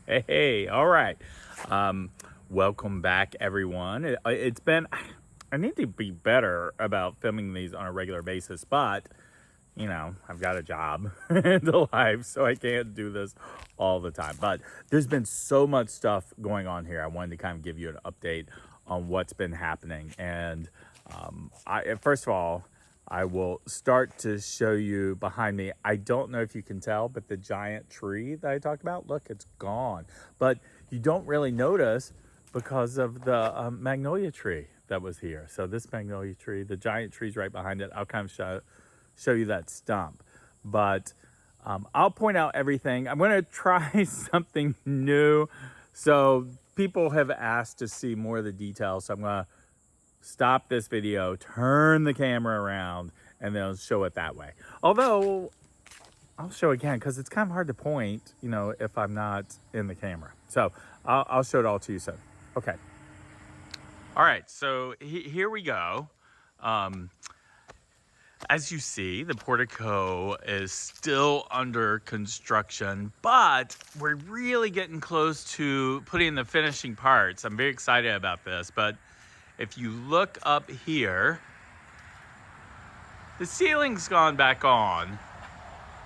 Hey, all right. Um, Welcome back, everyone. It's been, I need to be better about filming these on a regular basis, but, I've got a job and a life, so I can't do this all the time. But there's been so much stuff going on here. I wanted to kind of give you an update on what's been happening. And first of all, I will start to show you behind me. I don't know if you can tell, but the giant tree that I talked about, look, it's gone. But you don't really notice because of the magnolia tree that was here. So this magnolia tree, the giant tree's right behind it. I'll kind of show you that stump. But I'll point out everything. I'm going to try something new. So people have asked to see more of the details. So I'm going to stop this video, turn the camera around, and then I'll show it that way. Although, I'll show again because it's kind of hard to point, if I'm not in the camera. So I'll show it all to you soon. Okay. All right, so here we go. As you see, the portico is still under construction, but we're really getting close to putting the finishing parts. I'm very excited about this, but if you look up here, the ceiling's gone back on.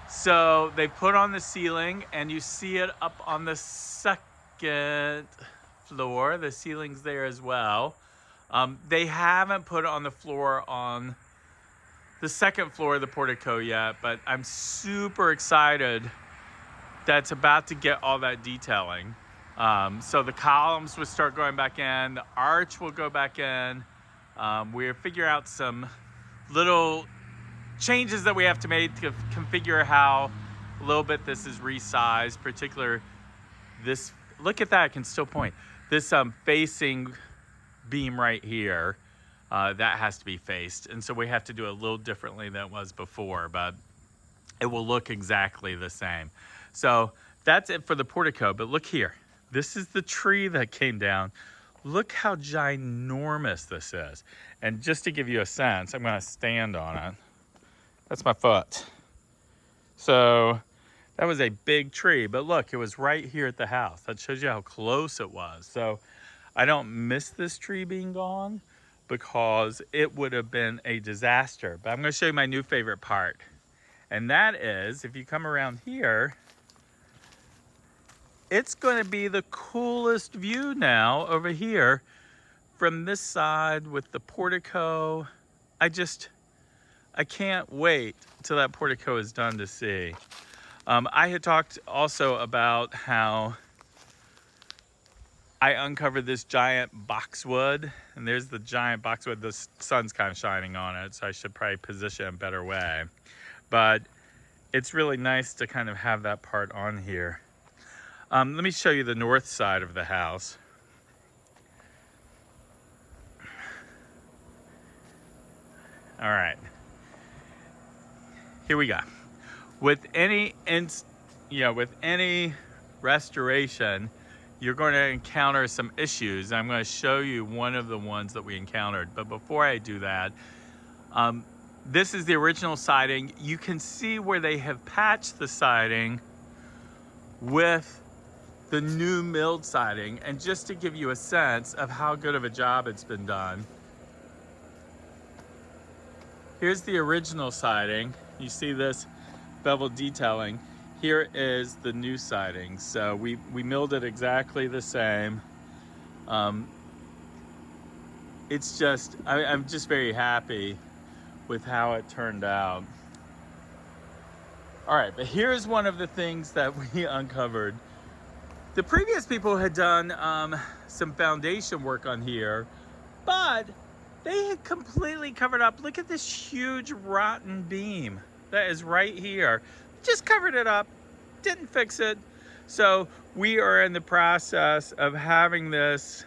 So they put on the ceiling and you see it up on the second floor. The ceiling's there as well. They haven't put it on the floor on the second floor of the portico yet, but I'm super excited that's about to get all that detailing. So the columns will start going back in, the arch will go back in. We're figuring out some little changes that we have to make to configure how a little bit this is resized, particular this, look at that, I can still point. This facing beam right here, that has to be faced. And so we have to do it a little differently than it was before, but it will look exactly the same. So that's it for the portico, but look here. This is the tree that came down. Look how ginormous this is. And just to give you a sense, I'm gonna stand on it. That's my foot. So that was a big tree, but look, it was right here at the house. That shows you how close it was. So I don't miss this tree being gone because it would have been a disaster. But I'm gonna show you my new favorite part. And that is, if you come around here, it's going to be the coolest view now over here from this side with the portico. I can't wait till that portico is done to see. I had talked also about how I uncovered this giant boxwood, and there's the giant boxwood. The sun's kind of shining on it, so I should probably position it a better way. But it's really nice to kind of have that part on here. Let me show you the north side of the house. All right, here we go. With any restoration, you're going to encounter some issues. I'm going to show you one of the ones that we encountered. But before I do that, this is the original siding. You can see where they have patched the siding with the new milled siding. And just to give you a sense of how good of a job it's been done, here's the original siding. You see this bevel detailing. Here is the new siding. So we milled it exactly the same. It's just, I'm just very happy with how it turned out. All right, but here's one of the things that we uncovered. The previous people had done some foundation work on here, but they had completely covered up. Look at this huge rotten beam that is right here. Just covered it up, didn't fix it. So we are in the process of having this,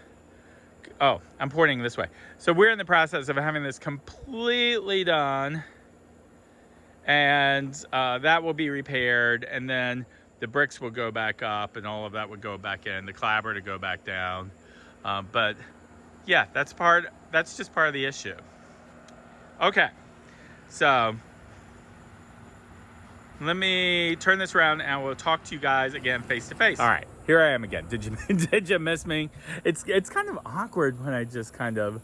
oh, I'm pointing this way. So we're in the process of having this completely done, and that will be repaired, and then the bricks will go back up and all of that would go back in, the clapper to go back down. But yeah, that's just part of the issue. Okay, so let me turn this around and we'll talk to you guys again face to face. All right, here I am again. Did you miss me? It's kind of awkward when I just kind of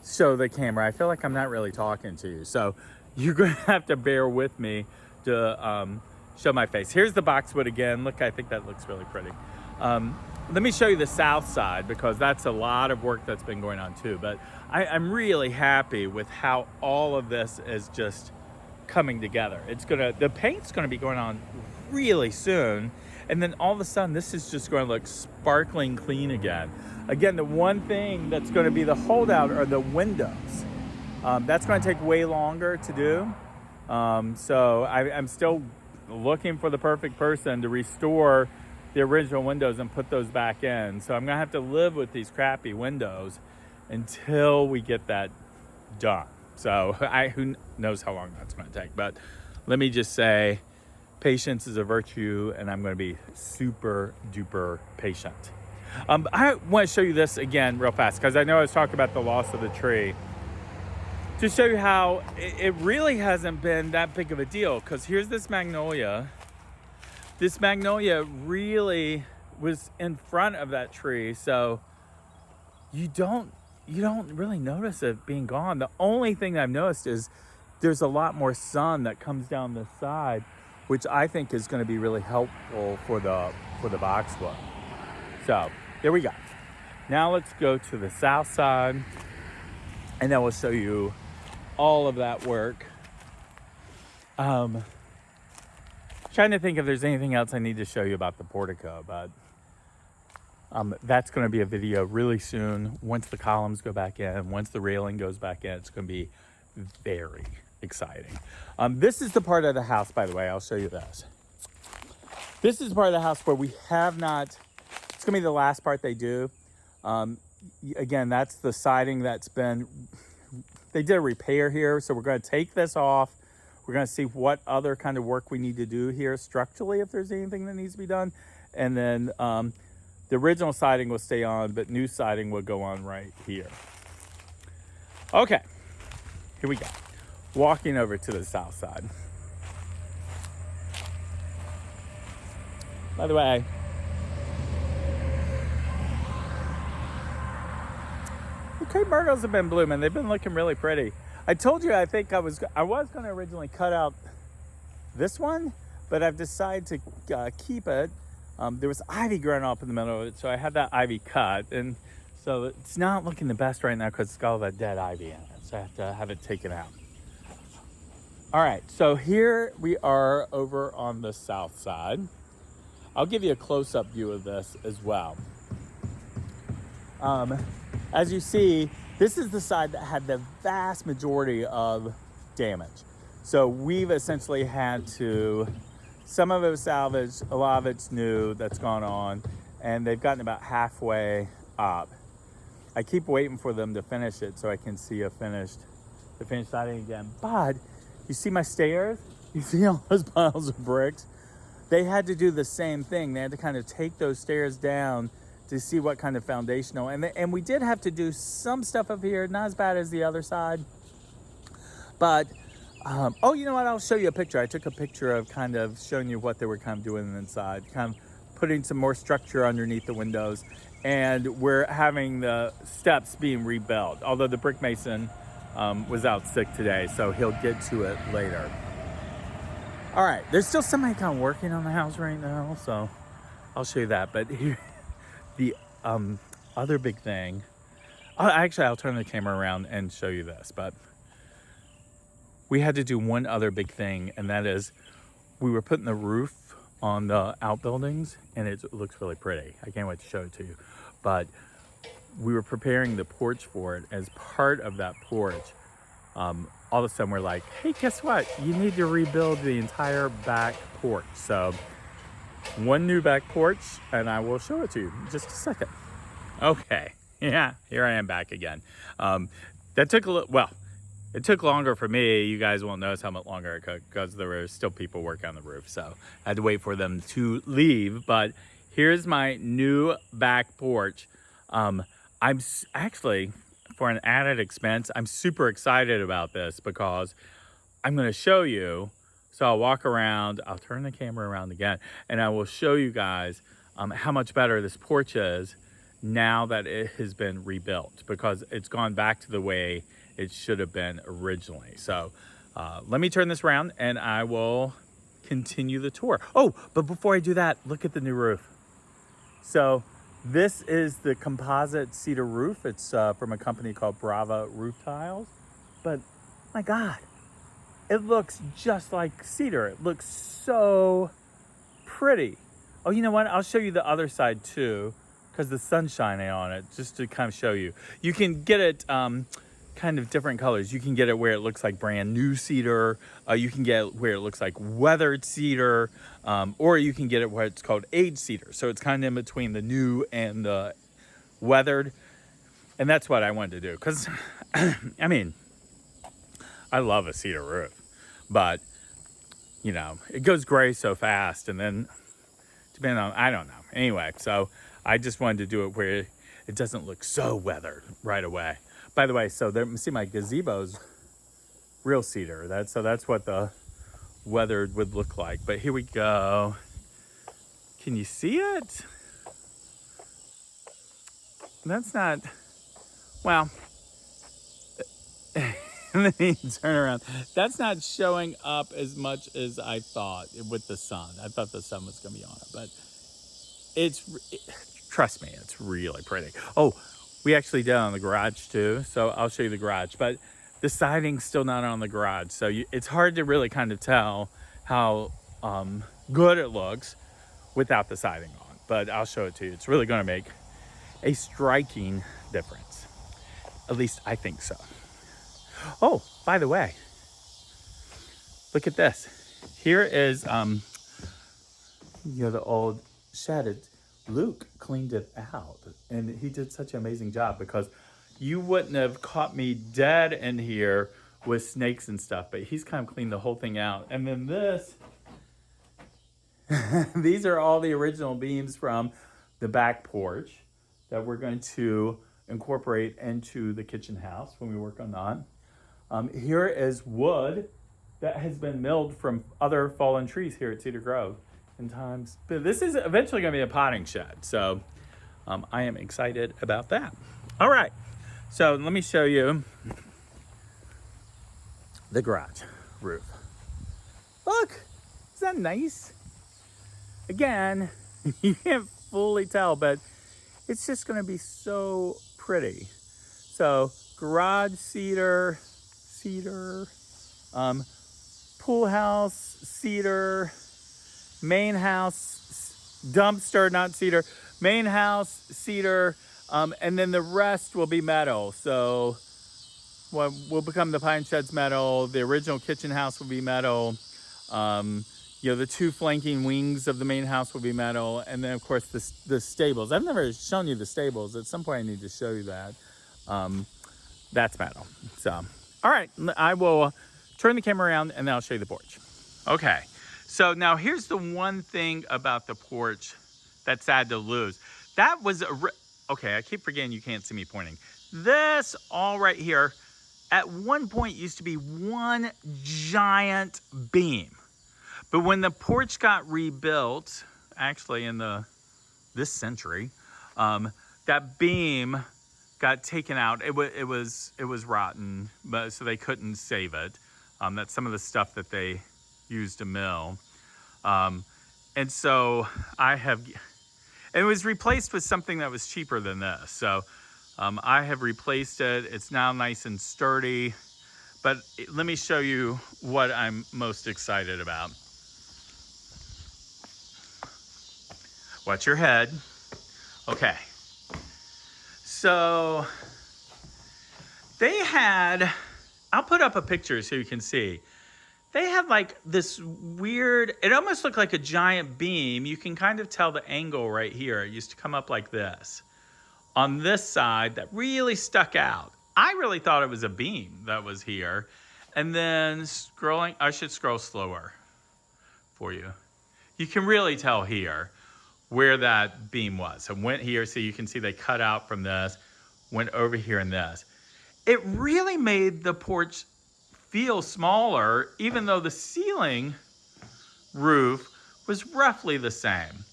show the camera. I feel like I'm not really talking to you. So you're going to have to bear with me to show my face. Here's the boxwood again. Look, I think that looks really pretty. Let me show you the south side because that's a lot of work that's been going on too. But I'm really happy with how all of this is just coming together. The paint's gonna be going on really soon, and then all of a sudden this is just going to look sparkling clean again. Again, the one thing that's going to be the holdout are the windows. That's going to take way longer to do. So I'm still looking for the perfect person to restore the original windows and put those back in. So I'm gonna have to live with these crappy windows until we get that done. So who knows how long that's gonna take, but let me just say, patience is a virtue, and I'm gonna be super duper patient. I wanna show you this again real fast, because I know I was talking about the loss of the tree. To show you how it really hasn't been that big of a deal, because here's this magnolia. This magnolia really was in front of that tree, so you don't really notice it being gone. The only thing I've noticed is there's a lot more sun that comes down this side, which I think is going to be really helpful for the boxwood. So there we go. Now let's go to the south side, and then we'll show you all of that work. Trying to think if there's anything else I need to show you about the portico, but that's going to be a video really soon. Once the columns go back in, once the railing goes back in, it's going to be very exciting. This is the part of the house, by the way. I'll show you this. This is the part of the house where we have not, it's going to be the last part they do. Again, that's the siding that's been, they did a repair here, so we're going to take this off. We're going to see what other kind of work we need to do here structurally, if there's anything that needs to be done. And then the original siding will stay on, but new siding will go on right here. Okay, here we go. Walking over to the south side. By the way, the crepe myrtles have been blooming. They've been looking really pretty. I told you I think I was going to originally cut out this one, but I've decided to keep it. There was ivy growing up in the middle of it, so I had that ivy cut, and so it's not looking the best right now because it's got all that dead ivy in it, so I have to have it taken out. All right, so here we are over on the south side. I'll give you a close-up view of this as well. As you see, this is the side that had the vast majority of damage. So we've essentially had to, some of it was salvaged, a lot of it's new that's gone on, and they've gotten about halfway up. I keep waiting for them to finish it so I can see the finished siding again. But you see my stairs? You see all those piles of bricks? They had to do the same thing. They had to kind of take those stairs down to see what kind of foundational, and we did have to do some stuff up here, not as bad as the other side, but oh, you know what, I'll show you a picture. I took a picture of kind of showing you what they were kind of doing inside, kind of putting some more structure underneath the windows, and we're having the steps being rebuilt, although the brick mason was out sick today, so he'll get to it later. All right, there's still somebody kind of working on the house right now, so I'll show you that. But here, the other big thing, actually I'll turn the camera around and show you this, but we had to do one other big thing, and that is we were putting the roof on the outbuildings, and it looks really pretty. I can't wait to show it to you. But we were preparing the porch for it. As part of that porch, all of a sudden we're like, hey, guess what? You need to rebuild the entire back porch. So one new back porch, and I will show it to you in just a second. Okay, yeah, here I am back again. That took a little, well, it took longer for me. You guys won't notice how much longer it took because there were still people working on the roof. So I had to wait for them to leave. But here's my new back porch. I'm actually, for an added expense, I'm super excited about this because I'm going to show you So I'll walk around, I'll turn the camera around again, and I will show you guys how much better this porch is now that it has been rebuilt, because it's gone back to the way it should have been originally. So let me turn this around and I will continue the tour. Oh, but before I do that, look at the new roof. So this is the composite cedar roof. It's from a company called Brava Roof Tiles. But my God, it looks just like cedar. It looks so pretty. Oh, you know what? I'll show you the other side too, because the sun's shining on it, just to kind of show you. You can get it kind of different colors. You can get it where it looks like brand new cedar. You can get it where it looks like weathered cedar, or you can get it where it's called aged cedar. So it's kind of in between the new and the weathered. And that's what I wanted to do, because I mean, I love a cedar roof, but you know, it goes gray so fast, and then depending on, I don't know. Anyway, so I just wanted to do it where it doesn't look so weathered right away. By the way, so there, see my gazebo's real cedar. That's what the weathered would look like. But here we go. Can you see it? That's not, well, let me turn around. That's not showing up as much as I thought with the sun. I thought the sun was going to be on it, but trust me, it's really pretty. Oh, we actually did on the garage too, so I'll show you the garage. But the siding's still not on the garage, so it's hard to really kind of tell how good it looks without the siding on. But I'll show it to you. It's really going to make a striking difference. At least I think so. Oh, by the way, look at this. Here is the old shed. Luke cleaned it out, and he did such an amazing job, because you wouldn't have caught me dead in here with snakes and stuff, but he's kind of cleaned the whole thing out. And then this, these are all the original beams from the back porch that we're going to incorporate into the kitchen house when we work on that. Here is wood that has been milled from other fallen trees here at Cedar Grove in times. But this is eventually going to be a potting shed, so I am excited about that. All right, so let me show you the garage roof. Look, is that nice? Again, you can't fully tell, but it's just going to be so pretty. So garage cedar, pool house cedar, main house dumpster, not cedar, main house cedar, and then the rest will be metal. So what will become the pine shed's metal. The original kitchen house will be metal. The two flanking wings of the main house will be metal, and then of course the stables. I've never shown you the stables. At some point I need to show you that. That's metal. So all right, I will turn the camera around and then I'll show you the porch. Okay, so now here's the one thing about the porch that's sad to lose. That was okay, I keep forgetting you can't see me pointing. This all right here at one point used to be one giant beam. But when the porch got rebuilt, actually in this century, that beam got taken out. It was rotten, but so they couldn't save it. That's some of the stuff that they used to mill. And so it was replaced with something that was cheaper than this. So I have replaced it. It's now nice and sturdy. But let me show you what I'm most excited about. Watch your head. Okay. So they had, I'll put up a picture so you can see. They had like this weird, it almost looked like a giant beam. You can kind of tell the angle right here. It used to come up like this. On this side, that really stuck out. I really thought it was a beam that was here. And then scrolling, I should scroll slower for you. You can really tell here where that beam was. So went here, so you can see they cut out from this, went over here in this. It really made the porch feel smaller, even though the ceiling roof was roughly the same.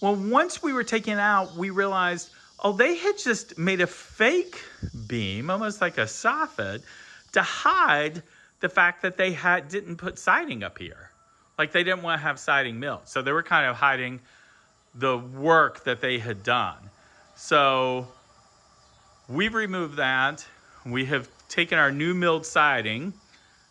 Well, once we were taken out, we realized, oh, they had just made a fake beam, almost like a soffit, to hide the fact that they didn't put siding up here. Like they didn't want to have siding milled. So they were kind of hiding the work that they had done. So we've removed that. We have taken our new milled siding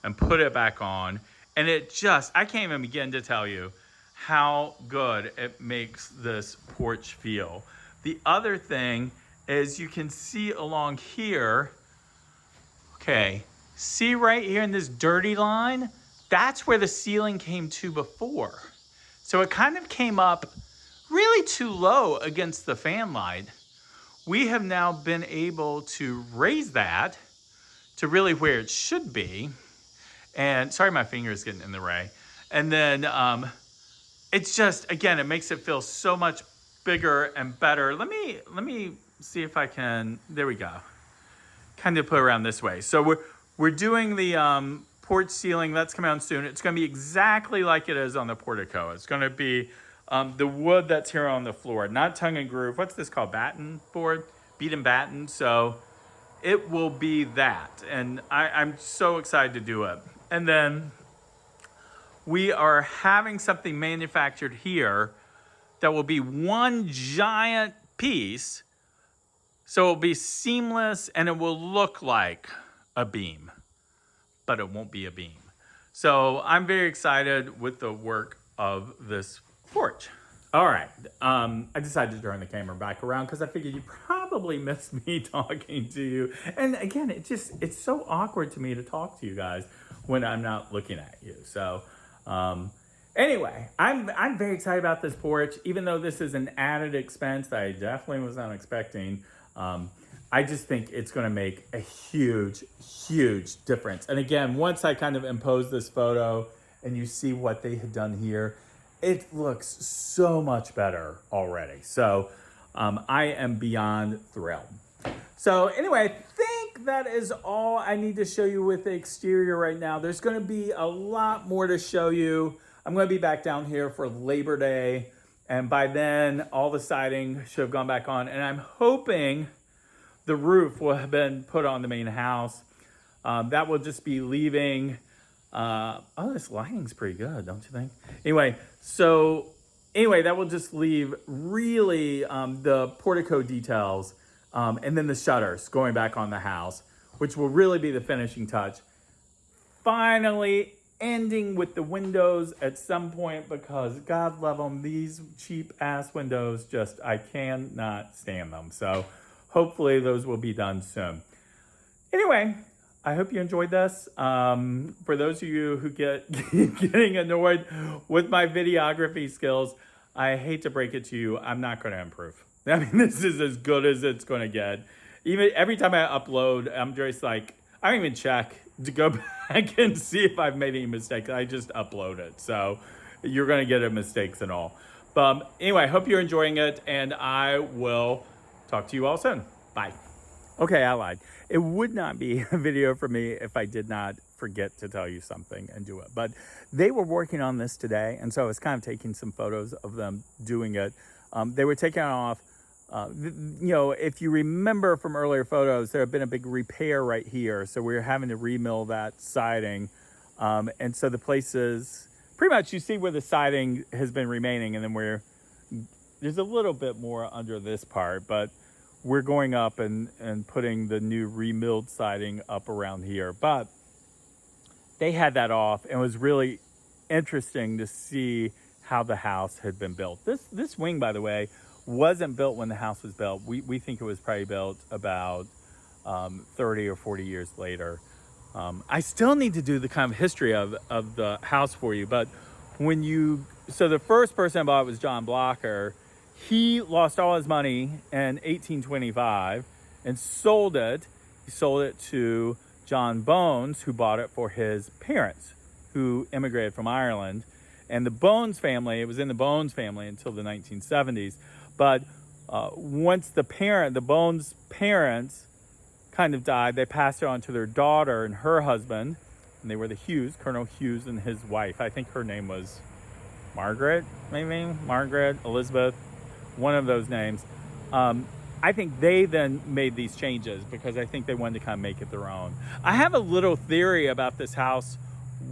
and put it back on. And it just, I can't even begin to tell you how good it makes this porch feel. The other thing is you can see along here, okay, see right here in this dirty line? That's where the ceiling came to before. So it kind of came up really too low against the fan light. We have now been able to raise that to really where it should be. And sorry, my finger is getting in the way. And then it's just, again, it makes it feel so much bigger and better. Let me see if I can, there we go. Kind of put it around this way. So we're doing the porch ceiling. That's coming out soon. It's going to be exactly like it is on the Portico. It's going to be the wood that's here on the floor, not tongue and groove. What's this called? Batten board? Beat and batten. So it will be that. And I'm so excited to do it. And then we are having something manufactured here that will be one giant piece. So it'll be seamless and it will look like a beam, but it won't be a beam. So I'm very excited with the work of this porch. All right, I decided to turn the camera back around because I figured you probably missed me talking to you. And again, it's so awkward to me to talk to you guys when I'm not looking at you. So anyway, I'm very excited about this porch, even though this is an added expense that I definitely was not expecting. I just think it's going to make a huge, huge difference. And again, once I kind of impose this photo and you see what they had done here, it looks so much better already. So I am beyond thrilled. So anyway, I think that is all I need to show you with the exterior right now. There's going to be a lot more to show you. I'm going to be back down here for Labor Day. And by then, all the siding should have gone back on. And I'm hoping the roof will have been put on the main house. That will just be leaving. This lighting's pretty good, don't you think? Anyway, that will just leave really the portico details and then the shutters going back on the house, which will really be the finishing touch. Finally, ending with the windows at some point because God love them, these cheap ass windows, just I cannot stand them. So hopefully those will be done soon. Anyway, I hope you enjoyed this. For those of you who getting annoyed with my videography skills, I hate to break it to you, I'm not going to improve. I mean, this is as good as it's going to get. Even every time I upload, I'm just like, I don't even check to go back and see if I've made any mistakes. I just upload it. So you're going to get mistakes and all. But anyway, I hope you're enjoying it, and I will talk to you all soon. Bye. Okay, I lied. It would not be a video for me if I did not forget to tell you something and do it. But they were working on this today, and so I was kind of taking some photos of them doing it. They were taking off. If you remember from earlier photos, there had been a big repair right here. So we were having to remill that siding. And so the places, pretty much you see where the siding has been remaining, and then there's a little bit more under this part, but we're going up and putting the new remilled siding up around here. But they had that off, and it was really interesting to see how the house had been built. This wing, by the way, wasn't built when the house was built. We think it was probably built about 30 or 40 years later. I still need to do the kind of history of the house for you, but so the first person I bought was John Blocker. He lost all his money in 1825 and sold it. He sold it to John Bones, who bought it for his parents, who immigrated from Ireland. And the Bones family, it was in the Bones family until the 1970s. But once the Bones parents kind of died, they passed it on to their daughter and her husband. And they were the Hughes, Colonel Hughes and his wife. I think her name was Margaret, maybe Margaret, Elizabeth, one of those names. I think they then made these changes because I think they wanted to kind of make it their own. I have a little theory about this house.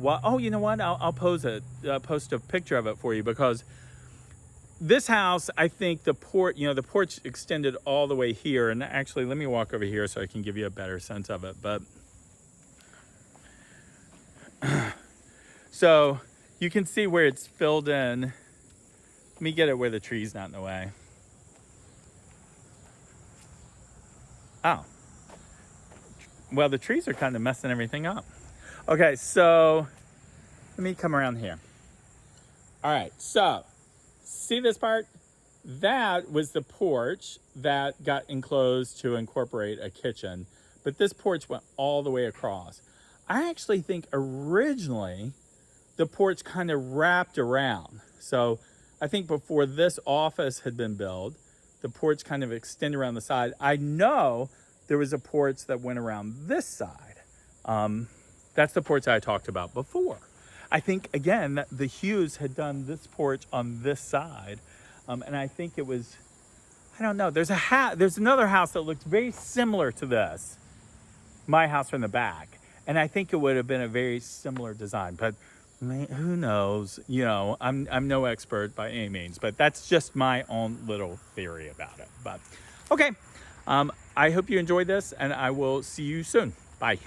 Oh, you know what? I'll post a picture of it for you, because this house, I think the porch extended all the way here. And actually, let me walk over here so I can give you a better sense of it. But so you can see where it's filled in. Let me get it where the tree's not in the way. Oh, well, the trees are kind of messing everything up. Okay, so let me come around here. All right, so see this part? That was the porch that got enclosed to incorporate a kitchen, but this porch went all the way across. I actually think originally the porch kind of wrapped around. So I think before this office had been built, the porch kind of extended around the side. I know there was a porch that went around this side. That's the porch I talked about before. I think, again, that the Hughes had done this porch on this side. And I think it was, I don't know, there's another house that looked very similar to this, my house from the back. And I think it would have been a very similar design, but who knows? You know, I'm no expert by any means, but that's just my own little theory about it. But okay, I hope you enjoyed this, and I will see you soon. Bye.